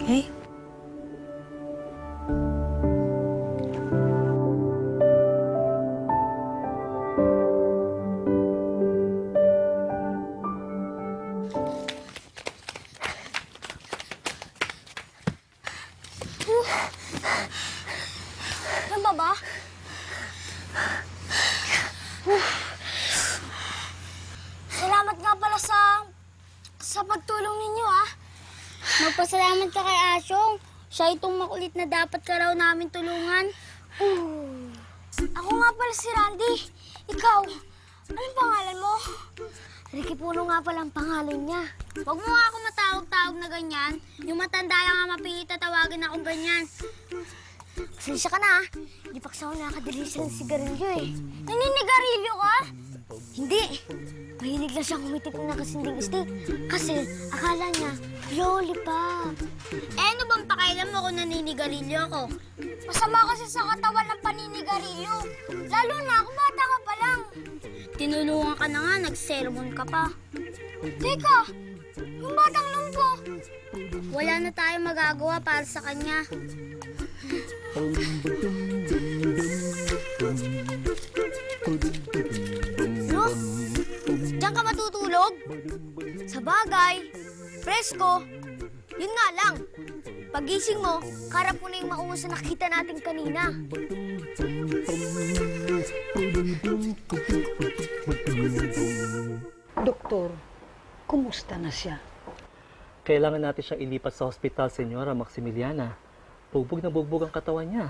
Okay? Yan ba? Salamat nga pala sa pagtulong ninyo, ah. Magpasalamat ka kay Asyong. Siya itong makulit na dapat ka raw namin tulungan. Ako nga pala si Randy. Ikaw, anong pangalan mo? Ricky Puno nga pala ang pangalan niya. Huwag mo nga ako matawag-tawag na ganyan. Yung matanda nga mapilit na tawagin akong ganyan. Pasensya ka na, ah. Hindi pa kasi ako nakadilisan ng sigarilyo, eh. Naninigarilyo ka? Hindi. Mahilig lang siyang kumitik ng nakasinding steak. Kasi akala niya, lollipop. Ano bang pakailan mo kung naninigarilyo ako? Masama kasi sa katawan ng paninigarilyo. Lalo na ako, bata ka pa lang. Tinulungan ka na nga, nag-sermon ka pa. Teka, yung batang lumpo. Wala na tayong magagawa para sa kanya. No? Diyan ka matutulog? Sa bagay, presko. Yun nga lang. Pagising mo, karap mo na yung maungo sa nakita natin kanina. Doktor, kumusta na siya? Kailangan natin siyang ilipat sa hospital, Senyora Maximiliana. Bugbog na bugbog ang katawan niya.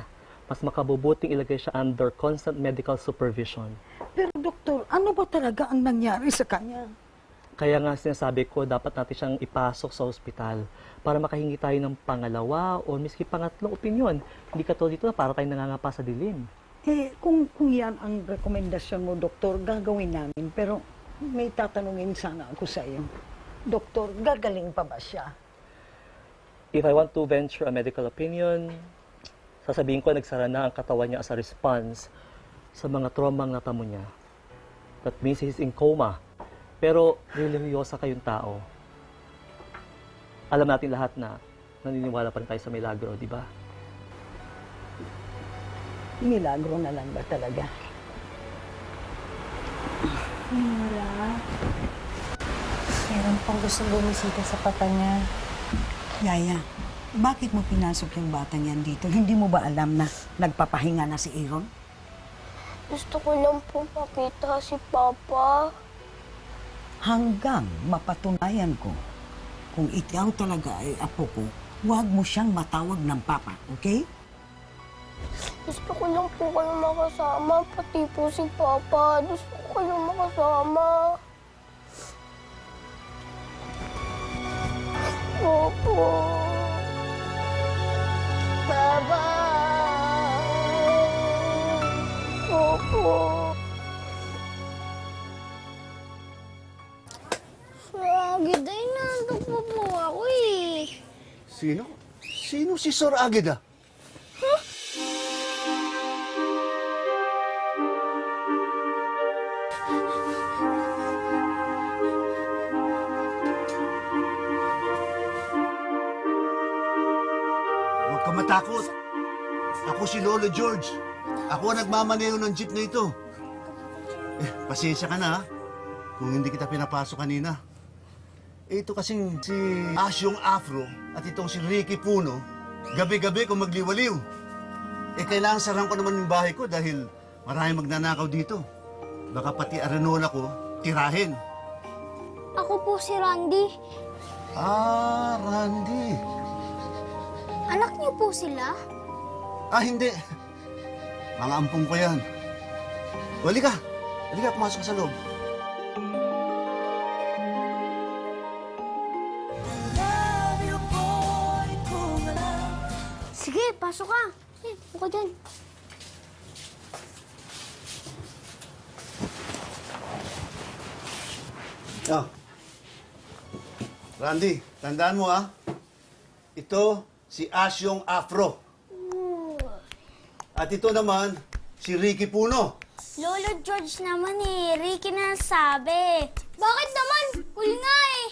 Mas makabubuting ilagay siya under constant medical supervision. Pero doktor, ano ba talaga ang nangyari sa kanya? Kaya nga sinasabi ko, dapat natin siyang ipasok sa hospital para makahingi tayo ng pangalawa o miski pangatlong opinyon. Hindi katulad dito na para tayong nangangapa sa dilim. Kung yan ang rekomendasyon mo, doktor, gagawin namin. Pero may tatanungin sana ako sa iyo. Doktor, gagaling pa ba siya? If I want to venture a medical opinion, sasabihin ko nagsara na ang katawan niya as a response sa mga trauma na natamo niya. That means he's in coma. Pero religyosa kayong tao. Alam natin lahat na naniniwala pa rin tayo sa milagro, di ba? Milagro na lang ba talaga? Mira, meron pang gusto bumisita sa pata niya. Yaya, bakit mo pinasok yung batang yan dito? Hindi mo ba alam na nagpapahinga na si Aaron? Gusto ko lang po makita si Papa. Hanggang mapatunayan ko kung ikaw talaga ay apo ko, huwag mo siyang matawag ng Papa, okay? Gusto ko lang po kayo makasama, pati po si Papa. Gusto ko kayo makasama. Opo. Papa. Opo. Agida, inantok pa po ako eh. Sino? Sino si Sir Agida? Huh? Huwag ka matakot. Ako si Lolo George. Ako ang nagmamaneho ng jeep na ito. Pasensya ka na, ha? Kung hindi kita pinapasok kanina. Ito kasing si Asyong Afro at itong si Ricky Puno, gabi-gabi kung magliwaliw. Kailangan sarang ko naman yung bahay ko dahil maraming magnanakaw dito. Baka pati arenola ko, tirahin. Ako po si Randy. Ah, Randy. Anak niyo po sila? Ah, hindi. Mga ampong ko yan. Halika. Halika, pumasok ka sa loob. Sige, pasok ka. Buka dyan. Oh. Randy, tandaan mo, ha? Ito, si Asyong Afro. At ito naman, si Ricky Puno. Lolo George naman eh. Ricky na sabi. Bakit naman? Huli nga eh.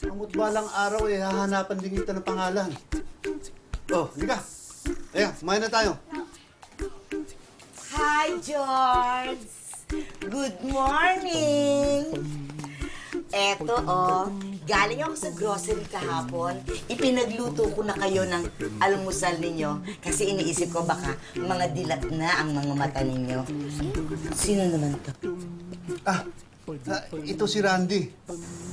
Amot balang araw eh, hahanapan din kita ng pangalan. Oh, hindi ka. Ayan, kumain na tayo. Hi, George! Good morning! Eto, galing ako sa grocery kahapon. Ipinagluto ko na kayo ng almusal ninyo kasi iniisip ko baka mga dilat na ang mga mata ninyo. Sino naman to? Ito si Randy.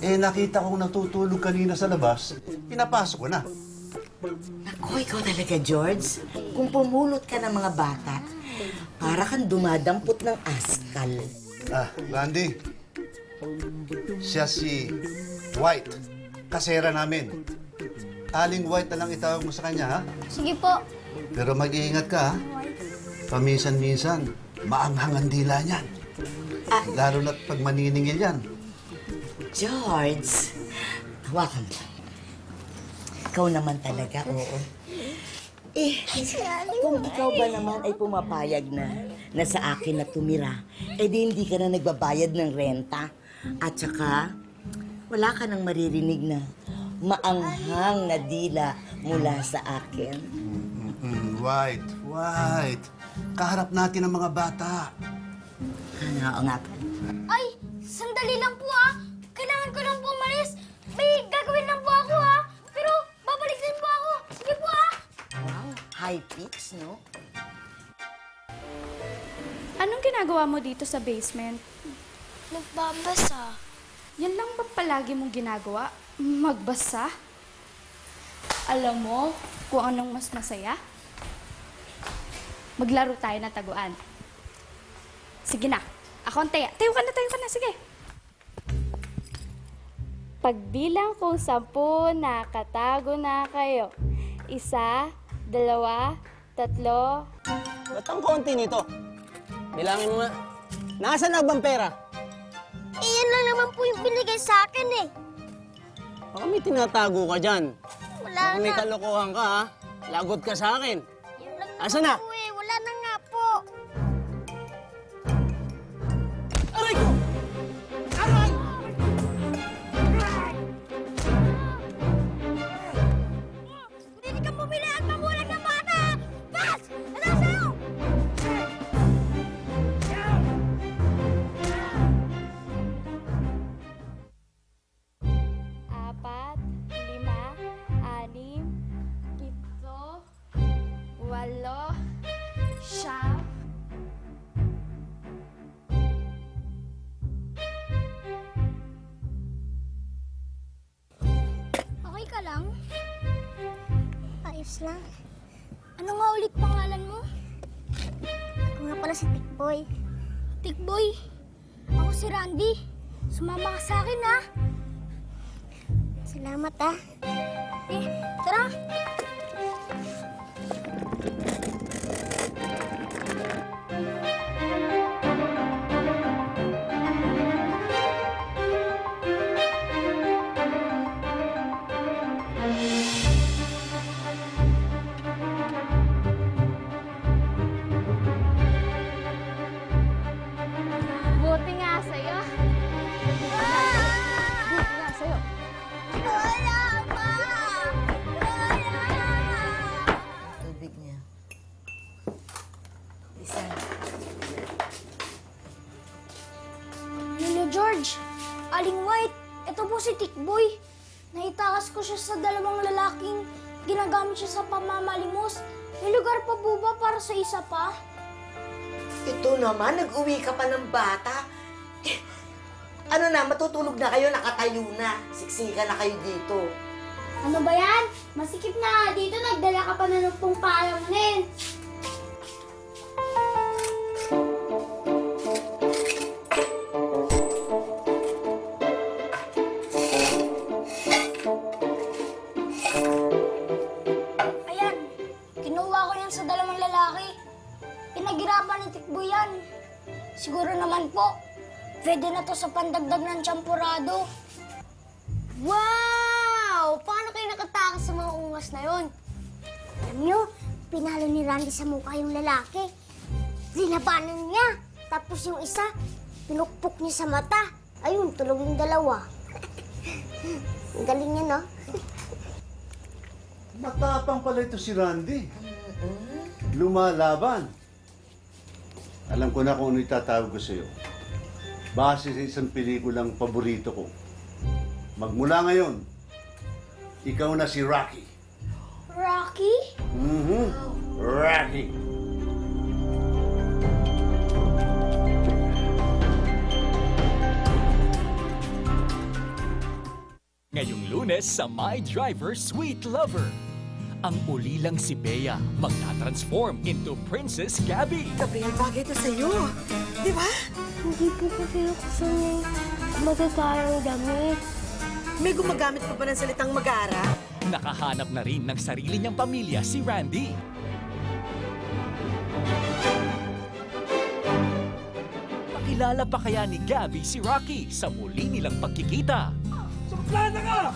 Nakita kong natutulog kanina sa labas. Pinapasok ko na. Naku, ikaw talaga, George. Kung pumulot ka ng mga bata, para kang dumadampot ng askal. Randy. Siya si White. Kasera namin. Aling White na lang itawag mo sa kanya, ha? Sige po. Pero mag-iingat ka, ha? Paminsan-minsan, maanghang ang dila niyan. Lalo na't pag maniningil yan. George, hawakan mo. Ikaw naman talaga, oo. Kung ikaw ba naman ay pumapayag na sa akin na tumira, di hindi ka na nagbabayad ng renta. At saka, wala ka nang maririnig na maanghang na dila mula sa akin. White. Kaharap natin ang mga bata. Oo nga po. Ay, sandali lang po Kailangan ko lang po umalis. May gagawin lang po ako Pero babalik din po ako. Sige po Wow, high pitch, no? Anong ginagawa mo dito sa basement? Nagbabasa. Yan lang ba palagi mong ginagawa? Magbasa? Alam mo kung anong mas masaya? Maglaro tayo na taguan. Sige na. Ako ang taya. Tayo ka na. Sige. Pagbilang kong 10, nakatago na kayo. 1, 2, 3. Ba't ang konti nito? Bilangin mo nga. Nasaan na bang pera? Iyan lang naman po yung binigay sa akin Baka may tinatago ka dyan. Wala Baka may kalokohan ka, ha? Lagot ka sa akin. Yun lang Asan na? po Wala na nga po. Aray ko! Aray! Hindi ka bumili at magulang ng bata! Bas! Ano sa'yo? 4, 5, 6, 7, 8, 9. Okay ka lang? Ayos lang. Ano nga ulit pangalan mo? Ako nga pala si Tikboy. Tikboy? Ako si Randy. Sumama ka sa akin, Salamat, tara. Buti nga sa'yo. Buti nga sa'yo. Wala pa! Tubig niya. Isa. Lolo George, Aling White, ito po si Tikboy. Naitakas ko siya sa 2 lalaking ginagamit siya sa pamamalimos. May lugar pa po ba para sa isa pa? Ito naman, nag-uwi ka pa ng bata. Ano na, matutulog na kayo, nakatayo na. Siksika na kayo dito. Ano ba yan? Masikip na dito, nagdala ka pa na ng pangpalamunin. Ayan, kinuha ko yan sa 2 lalaki. Pinaghirapan ni Tikboy yan. Siguro naman po, pwede na to sa pandagdag ng champurado. Wow! Paano kayo nakatakas sa mga ungas na yon? Alam nyo, pinalo ni Randy sa mukha yung lalaki. Linabanan niya. Tapos yung isa, pinukpok niya sa mata. Ayun, tulog yung 2. Ang galing niya, no? Matapang pala ito si Randy. Lumalaban. Alam ko na kung ano itatawag ko sa'yo. Base sa isang pelikulang paborito ko. Magmula ngayon, ikaw na si Rocky. Rocky? Rocky. Ngayong Lunes sa My Driver Sweet Lover. Ang ulilang si Bea magna-transform into Princess Gabby. Gabriel, bagay ito sa'yo. Di ba? Hindi po kasi ako sanay matatayang damit. May gumagamit pa ba ng salitang mag-aara? Nakahanap na rin ng sarili niyang pamilya si Randy. Pakilala pa kaya ni Gabby si Rocky sa muli nilang pagkikita? Suplana ka!